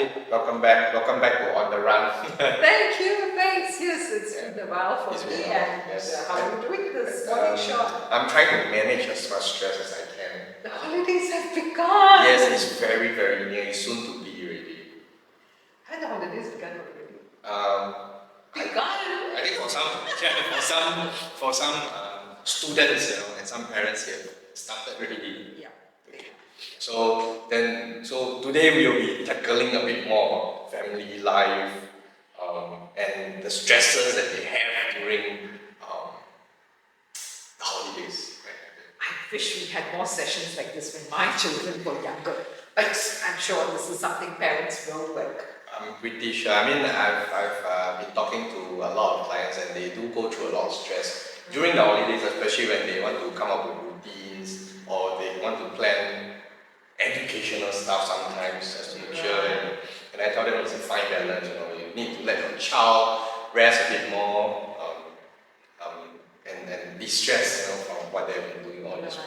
Ajit. Welcome back. Welcome back to On the Run. Thank you, thanks. Yes, it's been a while for It's me. been a while, And yes. how are you doing this morning, Sean? I'm trying to manage as much stress as I can. The holidays have begun. Yes, it's very, very near. It's soon to be already. Haven't the holidays begun already? I think for some students, and some parents have started already. Yeah. So today we will be tackling a bit more about family life and the stresses that they have during the holidays. I wish we had more sessions like this when my children were younger. But I'm sure this is something parents will work. I'm pretty sure. I mean, I've been talking to a lot of clients, and they do go through a lot of stress during the holidays, especially when they want to come up with routines or they want to plan educational stuff sometimes just to make sure. And I tell them it's a fine balance. You need to let your child rest a bit more and de-stress, from what they've been doing all this while.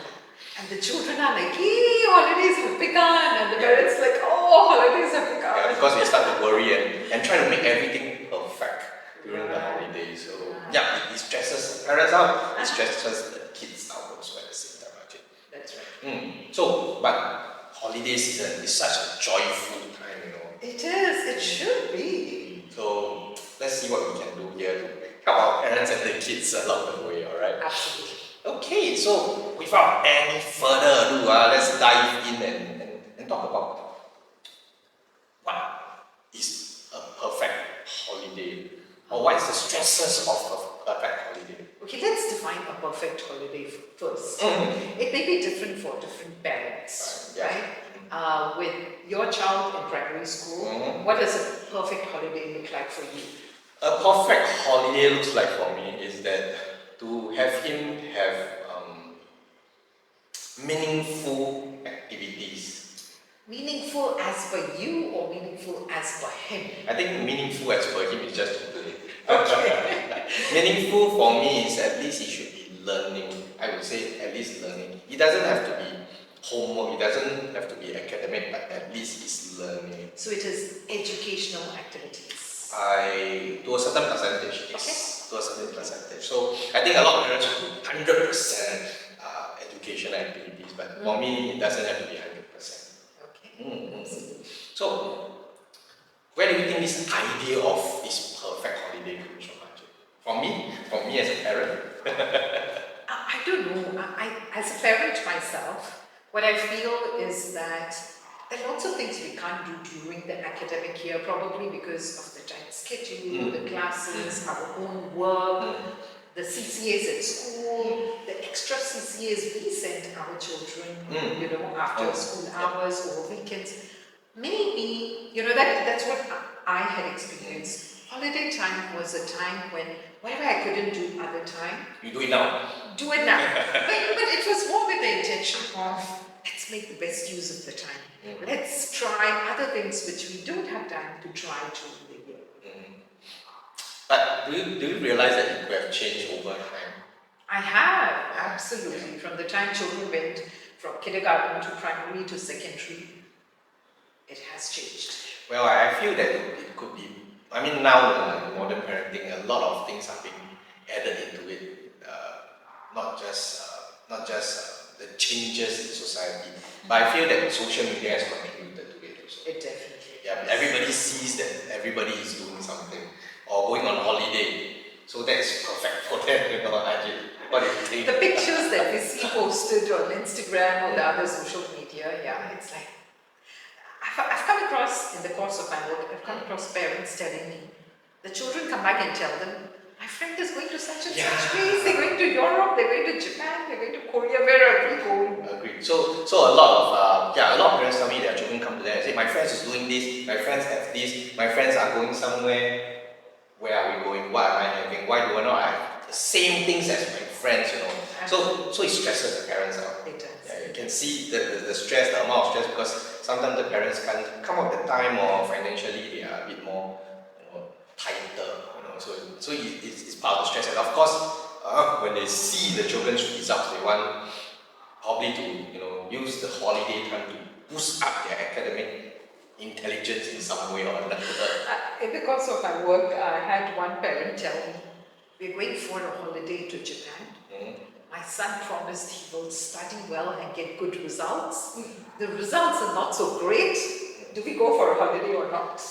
And the children are like, hey, holidays have begun. And the parents like, oh, holidays have begun. Yeah, because they start to worry and try to make everything perfect during the holidays. So it stresses the parents out, it stresses the kids out also at the same time. That's right. So, but holiday season is such a joyful time, It is, it should be. So let's see what we can do here to help our parents and the kids along the way, alright? Absolutely. Okay, so without any further ado, let's dive in and talk about what is a perfect holiday, or what is the stresses of a perfect holiday. Okay, let's define a perfect holiday first. It may be different for different parents, right? With your child in primary school, what does a perfect holiday look like for you? A perfect holiday looks like for me is that to have him have meaningful activities. Meaningful as per you or meaningful as per him? I think meaningful as per him is just too good. Okay. Meaningful for me is at least he should be learning. I would say at least learning. It doesn't have to be homework, it doesn't have to be academic, but at least he's learning. So it is educational activities? To a certain percentage, yes. To a certain percentage. So I think a lot of parents do 100% educational activities, but for me it doesn't have to be 100%. Okay. So where do you think this idea of this perfect holiday comes from? For me as a parent. I don't know. As a parent myself, what I feel is that there are lots of things we can't do during the academic year, probably because of the time schedule, the classes, our own work, the CCAs at school, the extra CCAs we send our children, after school hours or weekends. Maybe, that's what I had experienced. Holiday time was a time when whatever I couldn't do at the time, you do it now. Do it now. but it was more with the intention of let's make the best use of the time. Let's try other things which we don't have time to try during the year. But do you realize that it could have changed over time? I have, absolutely. From the time children went from kindergarten to primary to secondary, it has changed. Well, I feel that it could be, now in modern parenting, a lot of things are being added into it. Not just the changes in society, but I feel that social media has contributed to it also. It definitely. Yeah, everybody sees that everybody is doing something or going on holiday, so that's perfect for them. What do you think? The pictures that we see posted on Instagram or the other social media, it's like I've come across in the course of my work. I've come across parents telling me the children come back and tell them, my friend is going to such and such place, they're going to Europe, they're going to Japan, they're going to Korea, where are we going? Agreed. So a lot of parents tell me their children come to them and say, my friends is doing this, my friends have this, my friends are going somewhere, where are we going, what am I having, why do I not have the same things as my friends, So it stresses the parents out. It does. Yeah, you can see the stress, the amount of stress, because sometimes the parents can't come up with the time or financially they are a bit more tighter. So it's part of the stress, and of course, when they see the children's results, they want probably to use the holiday time to boost up their academic intelligence in some way or another. Because of my work, I had one parent tell me, we're going for a holiday to Japan. My son promised he will study well and get good results. The results are not so great. Do we go for a holiday or not?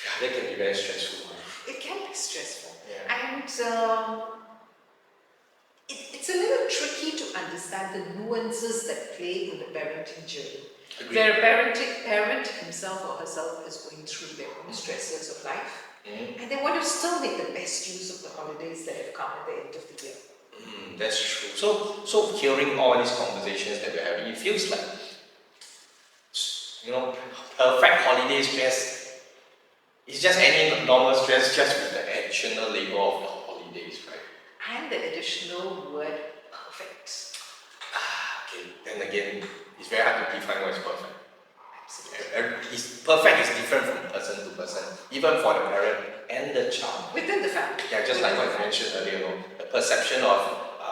Yeah, that can be very stressful. It can be stressful. Yeah. And it's a little tricky to understand the nuances that play in the parenting journey. Agreed. Where a parent himself or herself is going through their own stresses of life, and they want to still make the best use of the holidays that have come at the end of the year. That's true. So hearing all these conversations that we're having, it feels like, perfect holiday stress is just any normal stress, just with the additional label of the holidays, right? And the additional word perfect. Okay, then again, it's very hard to define what is perfect. Absolutely. Perfect is different from person to person, even for the parent and the child. Within the family. Yeah, just like what you mentioned earlier, the perception of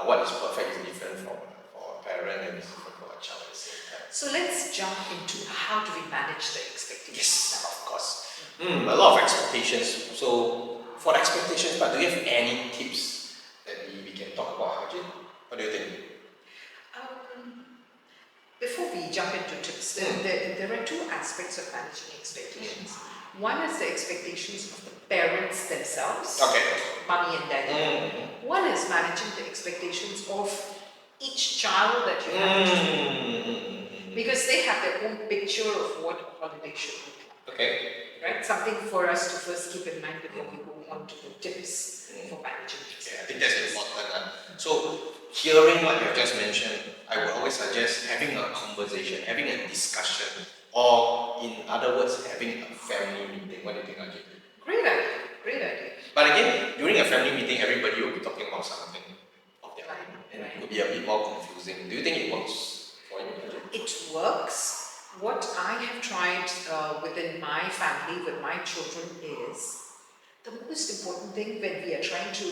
what is perfect is different for a parent and is different for a child at the same time. So let's jump into how do we manage the expectations. Yes, of course. A lot of expectations. So for the expectations, but do you have any tips that we can talk about, Hajit? What do you think? Before we jump into tips, there are two aspects of managing expectations. One is the expectations of the parents themselves, mommy and daddy. One is managing the expectations of each child that you have, because they have their own picture of what a holiday should look like. Right? Something for us to first keep in mind before we go on to the tips for managing expectations. Yeah, I think that's important. So, hearing what you have just mentioned, I would always suggest having a conversation, having a discussion, or in other words, having a family meeting. What do you think, Ajit? Great idea, great idea. But again, during a family meeting, everybody will be talking about something of their own, and it could be a bit more confusing. Do you think it works for you, Ajit? It works. What I have tried within my family, with my children, is the most important thing when we are trying to,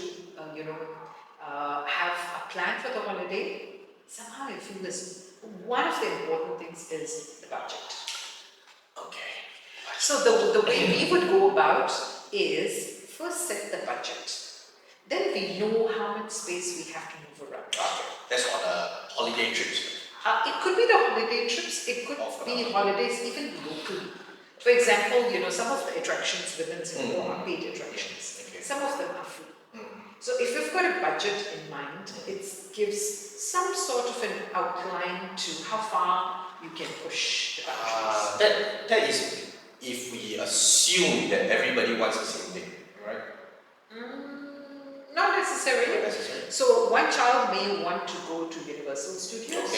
have a plan for the holiday. Somehow I feel this. One of the important things is the budget. Okay. So the way we would go about is first set the budget. Then we know how much space we have to move around. Okay. That's on a holiday trips. It could be the holiday trips, it could be holidays even locally. For example, some of the attractions within Singapore are paid attractions. Some of them are free. So if you've got a budget in mind, it gives some sort of an outline to how far you can push the boundaries. That is if we assume that everybody wants the same thing, right? Not necessarily. So one child may want to go to Universal Studios.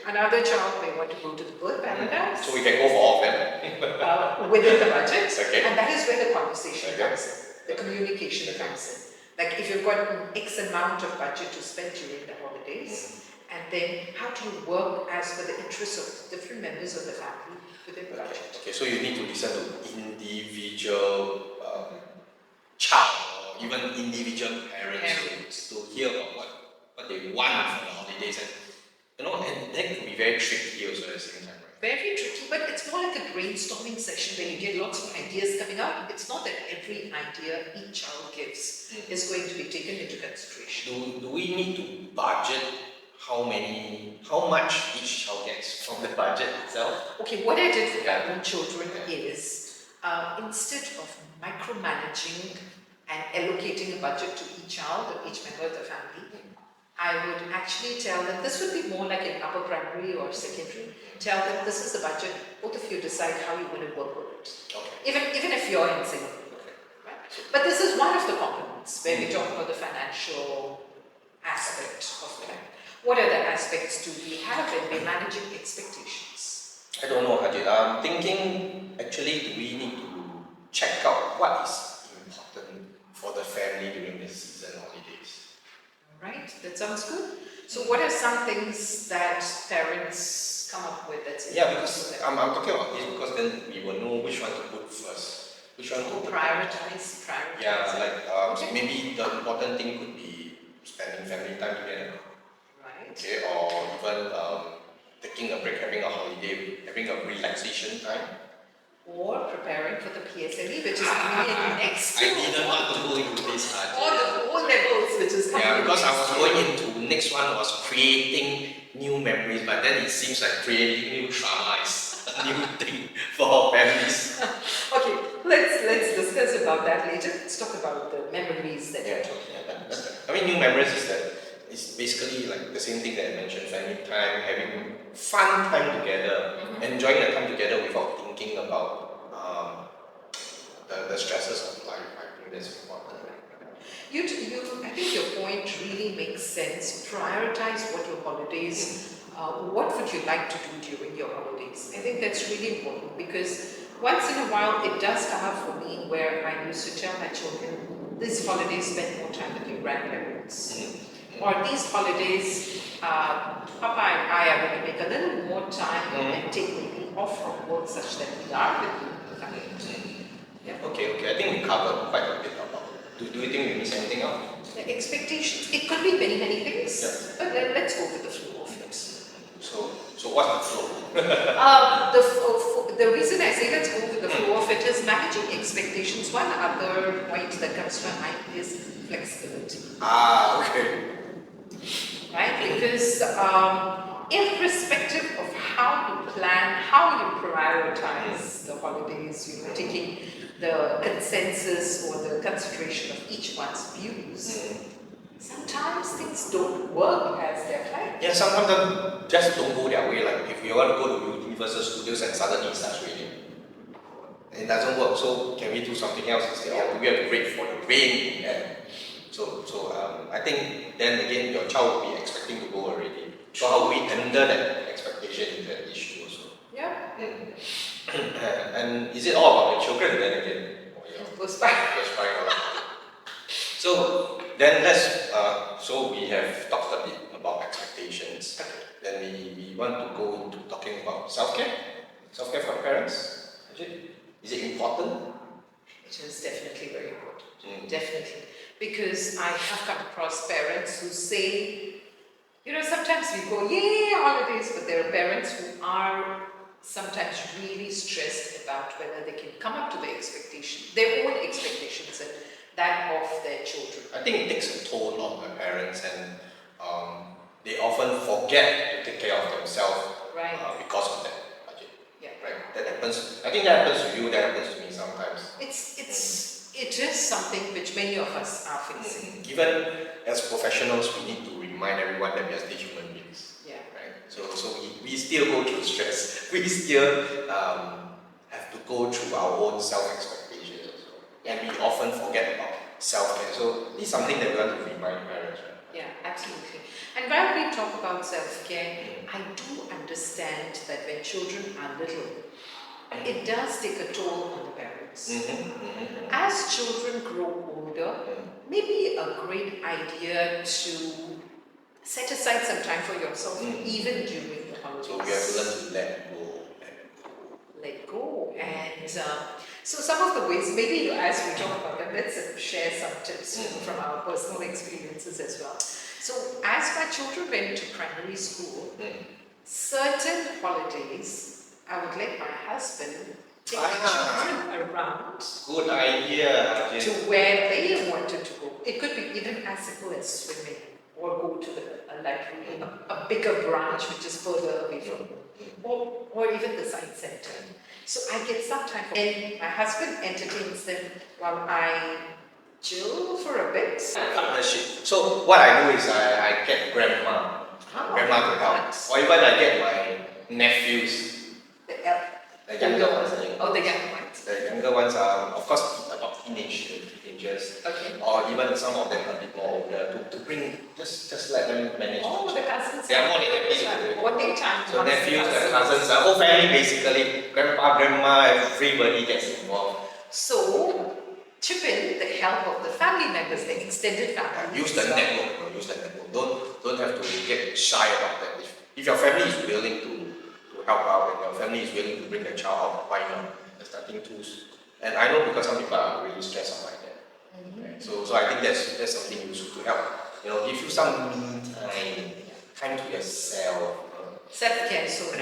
Another child may want to go to the Bird Paradise. So we can go for all of them. Within the budget. And that is where the conversation comes in. The communication comes in. Like if you've got an X amount of budget to spend during the holidays, and then how do you work as per the interests of different members of the family within the budget? Okay, so you need to listen to individual child or even individual parents to hear about what they want for the holidays, and that can be very tricky also at the same time, right? Very tricky, but it's more like a brainstorming session where you get lots of ideas coming out. It's not that every idea each child gives is going to be taken into consideration. Do we need to budget how much each child gets from the budget itself? Okay, what I did with my own children is instead of micromanaging and allocating a budget to each child or each member of the family, I would actually tell them, this would be more like in upper primary or secondary, tell them this is the budget, both of you decide how you want to work with it. Even if you're in Singapore. Right? But this is one of the components where we talk about the financial aspect of it. What other aspects do we have when we're managing expectations? I don't know, Hajit. I'm thinking, actually, do we need to check out what is important for the family during the season holidays? Right, that sounds good. So what are some things that parents come up with that's because I'm talking about this because then we will know which one to put first. Which one to prioritize. Yeah, like maybe the important thing could be spending family time together. Right. Okay, or even taking a break, having a holiday, having a relaxation time. or preparing for the PSLE, which is coming in next I year. didn't want to go into this. Or the O-levels, which is coming Yeah, in because I next was year. going into next one was creating new memories, but then it seems like creating new trauma is a new thing for families. Okay, let's discuss about that later. Let's talk about the memories that you're talking about. I mean, new memories is that it's basically like the same thing that I mentioned: family time, having fun time together, enjoying the time together without thinking about the stresses of life. I think that's important. I think your point really makes sense. Prioritize what your holidays, what would you like to do during your holidays? I think that's really important because once in a while it does come up for me where I used to tell my children, this holidays spend more time with your grandparents. Or these holidays, Papa and I are going to make a little more time and take maybe off from work such that we are with you. Yeah. Okay. I think we covered quite a bit about. Do you think we miss anything out? The expectations. It could be many things. Yeah. But let's go with the flow of it. So what's the flow? The reason I say let's go with the flow of it is managing expectations. One other point that comes to mind is flexibility. Okay. Right? Because irrespective of how you plan, how you prioritize the holidays, taking the consensus or the consideration of each one's views, sometimes things don't work as they're planned. Yeah, sometimes they just don't go their way. Like if you want to go to Universal Studios and suddenly it starts raining, it doesn't work. So can we do something else instead? Or do we have to wait for the rain? So I think then again your child will be expecting to go already. So how we handle that expectation is an issue also. Yeah. And is it all about the children then again? It goes back. So then so we have talked a bit about expectations. Then we want to go into talking about self-care. Self-care for parents. Is it important? It is definitely very important. Definitely. Because I have come across parents who say, sometimes we go, yay, holidays, but there are parents who are sometimes really stressed about whether they can come up to their own expectations and that of their children. I think it takes a toll on the parents and they often forget to take care of themselves because of that budget. Yeah. Right. That happens. I think that happens to you. That happens to me sometimes. It is something which many of us are facing. Even as professionals, we need to remind everyone that we are still human beings. Yeah. Right. So we still go through stress. We still have to go through our own self-expectations also. And we often forget about self-care. So this is something that we want to remind parents. Right? Yeah, absolutely. And while we talk about self-care, I do understand that when children are little, it does take a toll on the parents. As children grow older, maybe a great idea to set aside some time for yourself, even during the holidays. So we have to learn to let go. Let go. And so some of the ways, maybe as we talk about them, let's share some tips from our personal experiences as well. So as my children went to primary school, certain holidays, I would let my husband take the children around. Good idea. To where they wanted to go. It could be even as simple as swimming or go to a bigger branch which is further away from home, or even the science center. So I get some time and my husband entertains them while I chill for a bit. Partnership. So what I do is I get grandma to help, or even I get my nephews. The younger ones. The younger ones. The younger ones are, of course, about teenagers. Okay. Or even some of them a bit more older to bring, just let them manage. The cousins. They are more than happy. Bonding time. So nephews, the cousins, the whole family basically, grandpa, grandma, everybody gets involved. So, chip in the help of the family members, the extended family. Use the network. Use the network. Don't have to get shy about that. If your family is willing to help out and your family is willing to bring the child out, why not? There's nothing to. And I know because some people are really stressed out like that. Right? So I think that's something useful to help. Give you some me time to yourself. Self-care, so